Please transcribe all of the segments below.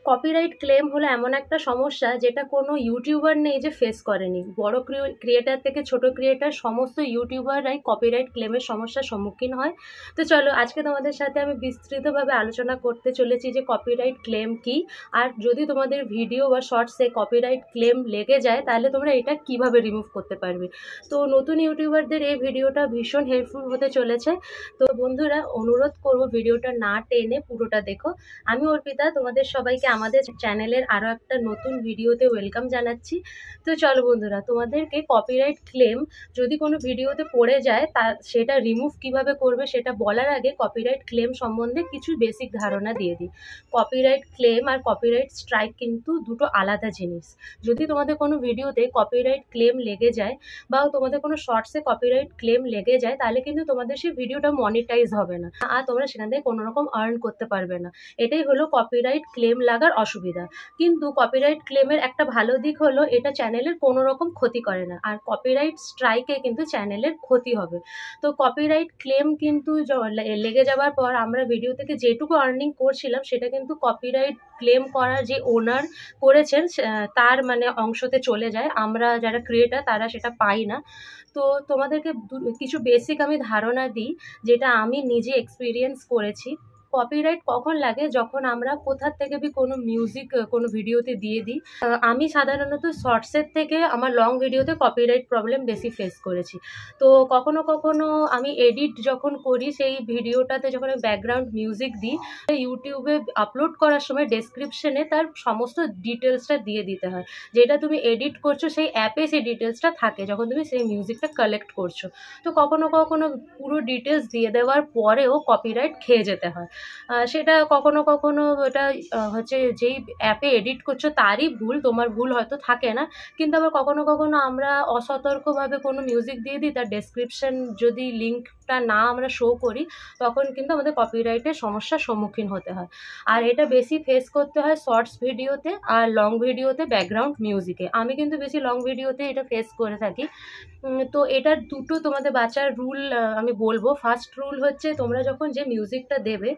Copyright claim হলো এমন একটা সমস্যা যেটা কোনো ইউটিউবার নেই যে ফেস করেনি। বড় ক্রিয়েটার থেকে ছোট ক্রিয়েটার সমস্ত ইউটিউবাররাই কপিরাইট ক্লেমের সমস্যার সম্মুখীন হয়। তো চলো আজকে তোমাদের সাথে আমি বিস্তৃতভাবে আলোচনা করতে চলেছি যে কপিরাইট ক্লেম কি, আর যদি তোমাদের ভিডিও বা শর্টসে কপিরাইট ক্লেম লেগে যায় তাহলে তোমরা এটা কিভাবে রিমুভ করতে পারবে। তো নতুন ইউটিউবারদের এই ভিডিওটা ভীষণ হেল্পফুল হতে চলেছে। তো বন্ধুরা, অনুরোধ করবো ভিডিওটা না টেনে পুরোটা দেখো। আমি অর্পিতা, তোমাদের সবাইকে আমাদের চ্যানেলের আরও একটা নতুন ভিডিওতে ওয়েলকাম জানাচ্ছি। তো চলো বন্ধুরা, তোমাদেরকে কপিরাইট ক্লেম যদি কোনো ভিডিওতে পড়ে যায় সেটা রিমুভ কিভাবে করবে সেটা বলার আগে কপিরাইট ক্লেম সম্বন্ধে কিছু বেসিক ধারণা দিয়ে দিই। কপিরাইট ক্লেম আর কপিরাইট স্ট্রাইক কিন্তু দুটো আলাদা জিনিস। যদি তোমাদের কোনো ভিডিওতে কপিরাইট ক্লেম লেগে যায় বা তোমাদের কোনো শর্টসে কপিরাইট ক্লেম লেগে যায় তাহলে কিন্তু তোমাদের সেই ভিডিওটা মনিটাইজ হবে না আর তোমরা সেখান থেকে কোনো রকম আর্ন করতে পারবে না। এটাই হলো কপিরাইট ক্লেম লাগার অসুবিধা। কিন্তু কপিরাইট ক্লেমের একটা ভালো দিক হলো এটা চ্যানেলের কোনো রকম ক্ষতি করে না, আর কপিরাইট স্ট্রাইকে কিন্তু চ্যানেলের ক্ষতি হবে। তো কপিরাইট ক্লেম কিন্তু লেগে যাওয়ার পর আমরা ভিডিও থেকে যেটুকু আর্নিং করছিলাম সেটা কিন্তু কপিরাইট ক্লেম করা যে ওনার করেছেন তার মানে অংশতে চলে যায়, আমরা যারা ক্রিয়েটার তারা সেটা পাই না। তো তোমাদেরকে কিছু বেসিক আমি ধারণা দিই যেটা আমি নিজে এক্সপিরিয়েন্স করেছি। কপিরাইট কখন লাগে? যখন আমরা কোথার থেকে কোনো মিউজিক কোনো ভিডিওতে দিয়ে দিই। আমি সাধারণত শর্টসের থেকে আমার লং ভিডিওতে কপিরাইট প্রবলেম বেশি ফেস করেছি। তো কখনো কখনো আমি এডিট যখন করি সেই ভিডিওটাতে যখন আমি ব্যাকগ্রাউন্ড মিউজিক দিই, ইউটিউবে আপলোড করার সময় ডেসক্রিপশনে তার সমস্ত ডিটেলসটা দিয়ে দিতে হয়। যেটা তুমি এডিট করছো সেই অ্যাপে সেই ডিটেলসটা থাকে যখন তুমি সেই মিউজিকটা কালেক্ট করছো। তো কখনো কখনো পুরো ডিটেলস দিয়ে দেওয়ার পরেও কপিরাইট খেয়ে যেতে হয়। সেটা কখনো কখনো এটা হচ্ছে যেই অ্যাপে এডিট করছো তারই ভুল, তোমার ভুল হয়তো থাকে না। কিন্তু আবার কখনো কখনো আমরা অসতর্কভাবে কোনো মিউজিক দিয়ে দিই, তার ডেসক্রিপশন যদি লিঙ্কটা না আমরা শো করি তখন কিন্তু আমাদের কপিরাইটের সমস্যার সম্মুখীন হতে হয়। আর এটা বেশি ফেস করতে হয় শর্টস ভিডিওতে আর লং ভিডিওতে ব্যাকগ্রাউন্ড মিউজিকে। আমি কিন্তু বেশি লং ভিডিওতে এটা ফেস করে থাকি। তো এটার দুটো তোমাদের বাঁচার রুল আমি বলবো। ফার্স্ট রুল হচ্ছে তোমরা যখন যে মিউজিকটা দেবে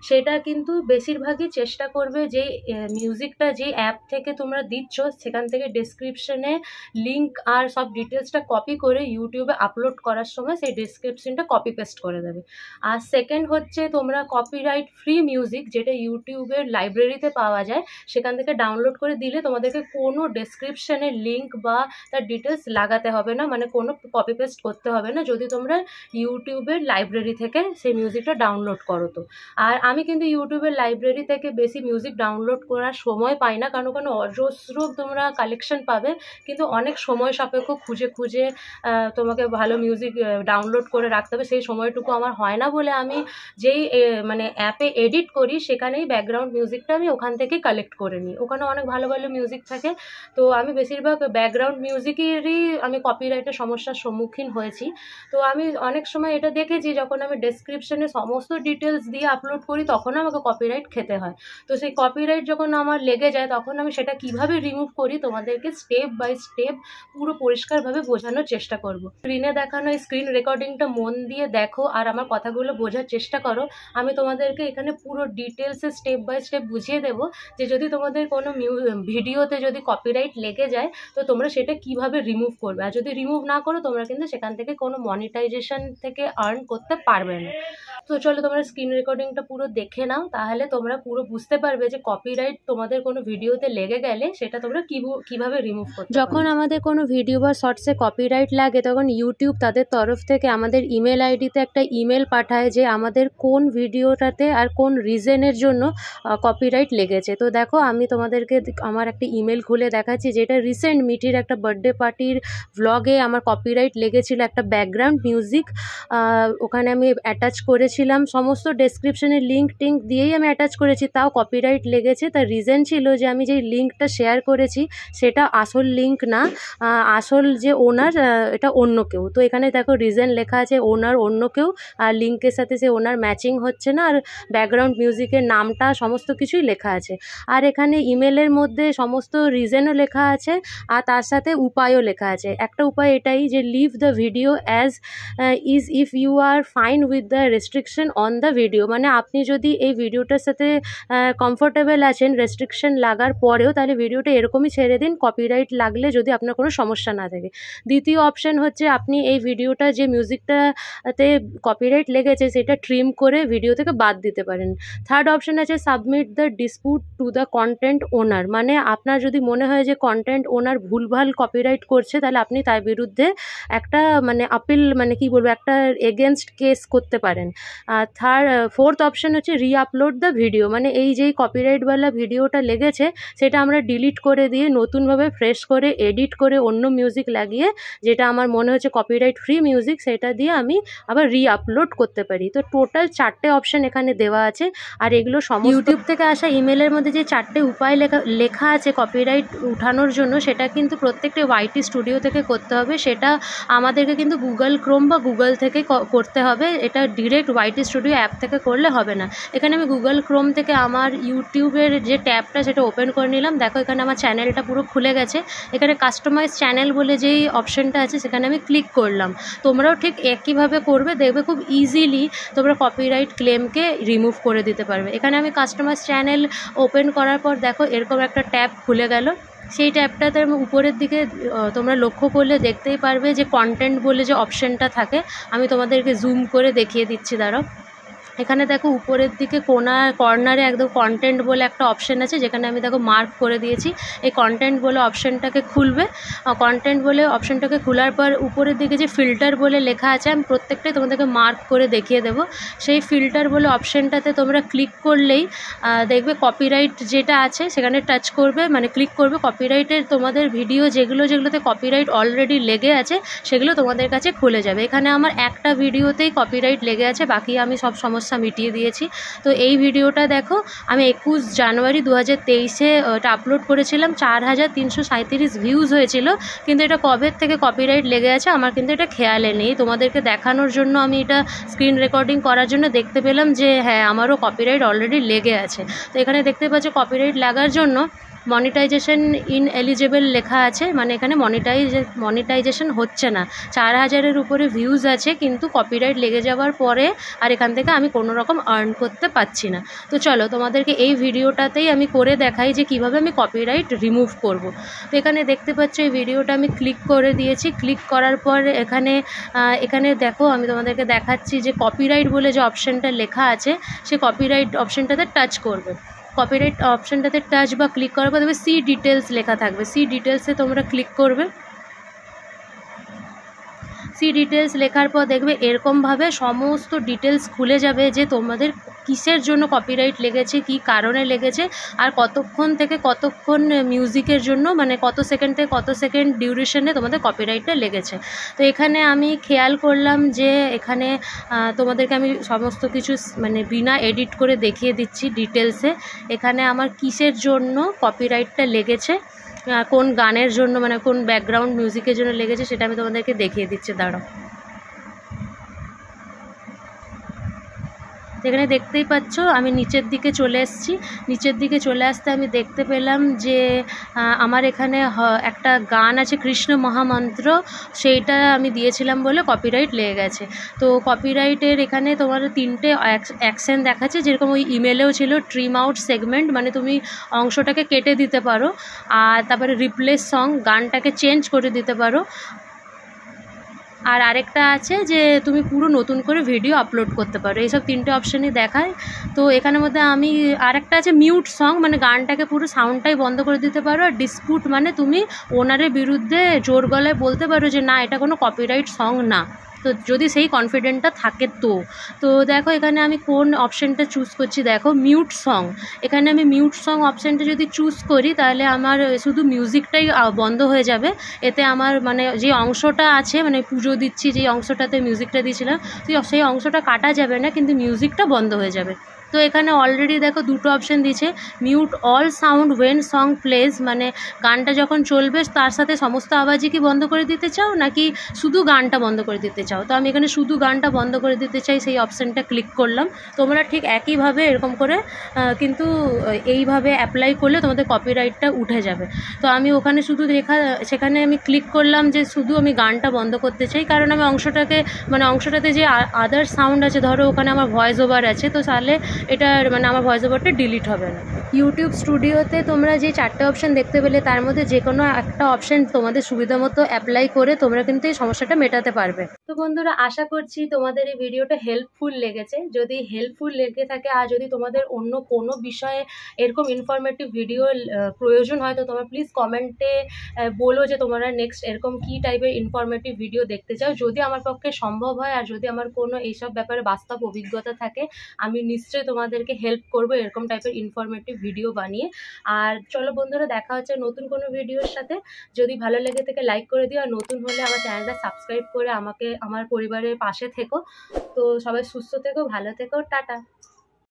সেটা কিন্তু বেশিরভাগই চেষ্টা করবে যে মিউজিকটা যে অ্যাপ থেকে তোমরা দিচ্ছ সেখান থেকে ডেসক্রিপশনে লিঙ্ক আর সব ডিটেলসটা কপি করে ইউটিউবে আপলোড করার সময় সেই ডেসক্রিপশনটা কপি পেস্ট করে দেবে। আর সেকেন্ড হচ্ছে তোমরা কপিরাইট ফ্রি মিউজিক যেটা ইউটিউবের লাইব্রেরিতে পাওয়া যায় সেখান থেকে ডাউনলোড করে দিলে তোমাদেরকে কোনো ডেসক্রিপশনে লিঙ্ক বা তার ডিটেলস লাগাতে হবে না, মানে কোনো কপি পেস্ট করতে হবে না যদি তোমরা ইউটিউবের লাইব্রেরি থেকে সেই মিউজিকটা ডাউনলোড করো। তো আর আমি কিন্তু ইউটিউবের লাইব্রেরি থেকে বেশি মিউজিক ডাউনলোড করার সময় পাই না, কারণ ওখানে অজস্র তোমরা কালেকশন পাবে কিন্তু অনেক সময় সাপেক্ষ খুঁজে খুঁজে তোমাকে ভালো মিউজিক ডাউনলোড করে রাখতে হবে, সেই সময়টুকু আমার হয় না বলে আমি যেই মানে অ্যাপে এডিট করি সেখানেই ব্যাকগ্রাউন্ড মিউজিকটা আমি ওখান থেকেই কালেক্ট করে নিই। ওখানে অনেক ভালো ভালো মিউজিক থাকে। তো আমি বেশিরভাগ ব্যাকগ্রাউন্ড মিউজিকেরই আমি কপিরাইটের সমস্যার সম্মুখীন হয়েছি। তো আমি অনেক সময় এটা দেখেছি যখন আমি ডেসক্রিপশনে সমস্ত ডিটেলস দিয়ে আপলোড করি তখন আমাকে কপিরাইট খেতে হয়। তো সেই কপিরাইট যখন আমার লেগে যায় তখন আমি সেটা কিভাবে রিমুভ করি তোমাদেরকে স্টেপ বাই স্টেপ পুরো পরিষ্কারভাবে বোঝানোর চেষ্টা করব। স্ক্রিনে দেখানো এই স্ক্রিন রেকর্ডিংটা মন দিয়ে দেখো আর আমার কথাগুলো বোঝার চেষ্টা করো। আমি তোমাদেরকে এখানে পুরো ডিটেলসে স্টেপ বাই স্টেপ বুঝিয়ে দেবো যে যদি তোমাদের কোনো ভিডিওতে যদি কপিরাইট লেগে যায় তো তোমরা সেটা কিভাবে রিমুভ করবে, আর যদি রিমুভ না করো তোমরা কিন্তু সেখান থেকে কোনো মনিটাইজেশন থেকে আর্ন করতে পারবে না। তো চলো তোমরা স্ক্রিন রেকর্ডিংটা পুরো দেখে নাও, তাহলে তোমরা পুরো বুঝতে পারবে যে কপিরাইট তোমাদের কোনো ভিডিওতে লেগে গেলে সেটা তোমরা কিভাবে রিমুভ করবে। যখন আমাদের কোনো ভিডিও বা শর্টসে কপিরাইট লাগে তখন ইউটিউব তাদের তরফ থেকে আমাদের ইমেল আইডিতে একটা ইমেল পাঠায় যে আমাদের কোন ভিডিওটাতে আর কোন রিজনের জন্য কপিরাইট লেগেছে। তো দেখো আমি তোমাদেরকে আমার একটা ইমেল খুলে দেখাচ্ছি, যেটা রিসেন্ট মিঠির একটা বার্থডে পার্টির ভ্লগে আমার কপিরাইট লেগেছিল একটা ব্যাকগ্রাউন্ড মিউজিক। ওখানে আমি অ্যাটাচ করেছিলাম সমস্ত ডেসক্রিপশনের লিঙ্ক টিঙ্ক দিয়েই আমি অ্যাটাচ করেছি, তাও কপিরাইট লেগেছে। তার রিজন ছিল যে আমি যেই লিঙ্কটা শেয়ার করেছি সেটা আসল লিঙ্ক না, আসল যে ওনার এটা অন্য কেউ। তো এখানে দেখো রিজন লেখা আছে ওনার অন্য কেউ, আর লিঙ্কের সাথে সে ওনার ম্যাচিং হচ্ছে না, আর ব্যাকগ্রাউন্ড মিউজিকের নামটা সমস্ত কিছুই লেখা আছে। আর এখানে ইমেলের মধ্যে সমস্ত রিজনও লেখা আছে, আর তার সাথে উপায়ও লেখা আছে। একটা উপায় এটাই যে leave the video as is if you are fine with the restriction on the video, মানে আপনি যদি এই ভিডিওটার সাথে কমফোর্টেবল আছেন রেস্ট্রিকশন লাগার পরেও, তাহলে ভিডিওটা এরকমই ছেড়ে দিন, কপিরাইট লাগলে যদি আপনার কোনো সমস্যা না থাকে। দ্বিতীয় অপশন হচ্ছে আপনি এই ভিডিওটা যে মিউজিকটাতে কপিরাইট লেগেছে সেটা ট্রিম করে ভিডিও থেকে বাদ দিতে পারেন। থার্ড অপশন আছে submit the dispute to the content owner, মানে আপনার যদি মনে হয় যে কন্টেন্ট ওনার ভুলভাল কপিরাইট করছে, তাহলে আপনি তার বিরুদ্ধে একটা মানে আপিল, মানে কি বলবো, একটা এগেনস্ট কেস করতে পারেন। আর ফোর্থ অপশন হচ্ছে রিআপলোড দ্য ভিডিও, মানে এই যেই কপিরাইটওয়ালা ভিডিওটা লেগেছে সেটা আমরা ডিলিট করে দিয়ে নতুনভাবে ফ্রেশ করে এডিট করে অন্য মিউজিক লাগিয়ে, যেটা আমার মনে হচ্ছে কপিরাইট ফ্রি মিউজিক, সেটা দিয়ে আমি আবার রিআপলোড করতে পারি। তো টোটাল 4টে অপশন এখানে দেওয়া আছে। আর এগুলো ইউটিউব থেকে আসা ইমেলের মধ্যে যে 4টে উপায় লেখা আছে কপিরাইট উঠানোর জন্য, সেটা কিন্তু প্রত্যেকটা ওয়াইটি স্টুডিও থেকে করতে হবে। সেটা আমাদেরকে কিন্তু গুগল ক্রোম বা গুগল থেকে করতে হবে, এটা ডিরেক্ট ওয়াইটি স্টুডিও অ্যাপ থেকে করলে হবে না। এখানে আমি গুগল ক্রোম থেকে আমার ইউটিউবের যে ট্যাবটা সেটা ওপেন করে নিলাম। দেখো এখানে আমার চ্যানেলটা পুরো খুলে গেছে। এখানে কাস্টমাইজ চ্যানেল বলে যেই অপশনটা আছে সেখানে আমি ক্লিক করলাম। তোমরাও ঠিক একইভাবে করবে, দেখবে খুব ইজিলি তোমরা কপিরাইট ক্লেমকে রিমুভ করে দিতে পারবে। এখানে আমি কাস্টমাইজ চ্যানেল ওপেন করার পর দেখো এরকম একটা ট্যাব খুলে গেল। সেই ট্যাবটাতে উপরের দিকে তোমরা লক্ষ্য করলে দেখতেই পারবে যে কন্টেন্ট বলে যে অপশানটা থাকে, আমি তোমাদেরকে জুম করে দেখিয়ে দিচ্ছি, দাঁড়াও। এখানে দেখো উপরের দিকে কর্নারে একদম কন্টেন্ট বলে একটা অপশান আছে, যেখানে আমি দেখো মার্ক করে দিয়েছি। এই কন্টেন্ট বলে অপশানটাকে খুলবে। কন্টেন্ট বলে অপশানটাকে খোলার পর উপরের দিকে যে ফিল্টার বলে লেখা আছে, আমি প্রত্যেকটাই তোমাদেরকে মার্ক করে দেখিয়ে দেবো। সেই ফিল্টার বলে অপশানটাতে তোমরা ক্লিক করলেই দেখবে কপিরাইট যেটা আছে সেখানে টাচ করবে, মানে ক্লিক করবে। কপিরাইটের তোমাদের ভিডিও যেগুলোতে কপিরাইট অলরেডি লেগে আছে সেগুলো তোমাদের কাছে খুলে যাবে। এখানে আমার একটা ভিডিওতেই কপিরাইট লেগে আছে, বাকি আমি সব সমস্যা মিটিয়ে দিয়েছি। তো এই ভিডিওটা দেখো, আমি 21 জানুয়ারি 2023-এ এটা আপলোড করেছিলাম। 4337 ভিউজ হয়েছিল, কিন্তু এটা কবে থেকে কপিরাইট লেগে আছে আমার কিন্তু এটা খেয়ালে নেই। তোমাদেরকে দেখানোর জন্য আমি এটা স্ক্রিন রেকর্ডিং করার জন্য দেখতে পেলাম যে হ্যাঁ আমারও কপিরাইট অলরেডি লেগে আছে। তো এখানে দেখতে পাচ্ছ কপিরাইট লাগার জন্য মনিটাইজেশন ইনএলিজিবল লেখা আছে, মানে এখানে মনিটাইজেশন হচ্ছে না। 4000-এর উপরে ভিউজ আছে, কিন্তু কপিরাইট লেগে যাওয়ার পরে আর এখান থেকে আমি কোনো রকম আর্ন করতে পারছি না। তো চলো তোমাদেরকে এই ভিডিওটাতেই আমি করে দেখাই যে কিভাবে আমি কপিরাইট রিমুভ করব। তো এখানে দেখতে পাচ্ছ এই ভিডিওটা আমি ক্লিক করে দিয়েছি। ক্লিক করার পর এখানে দেখো আমি তোমাদেরকে দেখাচ্ছি যে কপিরাইট বলে যে অপশানটা লেখা আছে, সে কপিরাইট অপশানটাতে টাচ করবে। কপিরাইট অপশানটাতে টাচ বা ক্লিক করার পর দেখবে সি ডিটেলস লেখা থাকবে। সি ডিটেলসে তোমরা ক্লিক করবে। সি ডিটেলস লেখার পর দেখবে এরকমভাবে সমস্ত ডিটেলস খুলে যাবে যে তোমাদের কিসের জন্য কপিরাইট লেগেছে, কি কারণে লেগেছে, আর কতক্ষণ থেকে কতক্ষণ মিউজিকের জন্য, মানে কত সেকেন্ড থেকে কত সেকেন্ড ডিউরেশনে তোমাদের কপিরাইটটা লেগেছে। তো এখানে আমি খেয়াল করলাম যে এখানে তোমাদেরকে আমি সমস্ত কিছু মানে বিনা এডিট করে দেখিয়ে দিচ্ছি ডিটেলসে। এখানে আমার কিসের জন্য কপিরাইটটা লেগেছে, কোন গানের জন্য, মানে কোন ব্যাকগ্রাউন্ড মিউজিকের জন্য লেগেছে সেটা আমি তোমাদেরকে দেখিয়ে দিচ্ছি, দাঁড়াও। এখানে দেখতেই পাচ্ছ আমি নিচের দিকে চলে এসেছি। নিচের দিকে চলে আসতে আমি দেখতে পেলাম যে আমার এখানে একটা গান আছে কৃষ্ণ মহামন্ত্র, সেইটা আমি দিয়েছিলাম বলে কপিরাইট লেগে গেছে। তো কপিরাইটের এখানে তোমার 3টে অ্যাকশন দেখাচ্ছে, যেরকম ওই ইমেলেও ছিল ট্রিম আউট সেগমেন্ট, মানে তুমি অংশটাকে কেটে দিতে পারো। আর তারপরে রিপ্লেস সং, গানটাকে চেঞ্জ করে দিতে পারো। আর আরেকটা আছে যে তুমি পুরো নতুন করে ভিডিও আপলোড করতে পারো। এইসব 3টে অপশানই দেখায়। তো এখানের মধ্যে আমি আরেকটা আছে মিউট সং, মানে গানটাকে পুরো সাউন্ডটাই বন্ধ করে দিতে পারো। আর ডিসপুট, মানে তুমি ওনারের বিরুদ্ধে জোর গলায় বলতে পারো যে না এটা কোনো কপিরাইট সং না, তো যদি সেই কনফিডেন্টটা থাকে। তো দেখো এখানে আমি কোন অপশানটা চুজ করছি, দেখো মিউট সং। এখানে আমি মিউট সং অপশানটা যদি চুজ করি তাহলে আমার শুধু মিউজিকটাই বন্ধ হয়ে যাবে। এতে আমার মানে যে অংশটা আছে, মানে পুজো দিচ্ছি যে অংশটাতে মিউজিকটা দিয়েছিলাম, তো সেই অংশটা কাটা যাবে না, কিন্তু মিউজিকটা বন্ধ হয়ে যাবে। তো এখানে অলরেডি দেখো দুটো অপশান দিয়েছে, mute all sound when song plays, মানে গানটা যখন চলবে তার সাথে সমস্ত আওয়াজই কি বন্ধ করে দিতে চাও নাকি শুধু গানটা বন্ধ করে দিতে চাও। তো আমি এখানে শুধু গানটা বন্ধ করে দিতে চাই, সেই অপশানটা ক্লিক করলাম। তোমরা ঠিক একইভাবে এরকম করে কিন্তু এইভাবে অ্যাপ্লাই করলে তোমাদের কপিরাইটটা উঠে যাবে। তো আমি ওখানে শুধু সেখানে আমি ক্লিক করলাম যে শুধু আমি গানটা বন্ধ করতে চাই, কারণ আমি অংশটাতে যে আদার সাউন্ড আছে, ধরো ওখানে আমার ভয়েস ওভার আছে, তো তাহলে এটার আমার ভয়েস ওভারটা ডিলিট হবে না। ইউটিউব স্টুডিওতে তোমরা যে 4টে অপশান দেখতে পেলে তার মধ্যে যে কোনো একটা অপশান তোমাদের সুবিধা মতো অ্যাপ্লাই করে তোমরা কিন্তু এই সমস্যাটা মেটাতে পারবে। তো বন্ধুরা, আশা করছি তোমাদের এই ভিডিওটা হেল্পফুল লেগেছে। যদি হেল্পফুল লেগে থাকে আর যদি তোমাদের অন্য কোনো বিষয়ে এরকম ইনফরমেটিভ ভিডিও প্রয়োজন হয়, তো তোমরা প্লিজ কমেন্টে বলো যে তোমরা নেক্সট এরকম কী টাইপের ইনফরমেটিভ ভিডিও দেখতে চাও। যদি আমার পক্ষে সম্ভব হয় আর যদি আমার কোনো এইসব ব্যাপারে বাস্তব অভিজ্ঞতা থাকে, আমি নিশ্চয়ই তোমাদেরকে হেল্প করবো এরকম টাইপের ইনফরমেটিভ ভিডিও বানিয়ে। আর চলো বন্ধুরা, দেখা হচ্ছে নতুন কোনো ভিডিওর সাথে। যদি ভালো লেগে থেকে লাইক করে দিও, আর নতুন হলে আমার চ্যানেলটা সাবস্ক্রাইব করে আমাকে আমার পরিবারের পাশে থেকো। তো সবাই সুস্থ থেকো, ভালো থেকো, টাটা।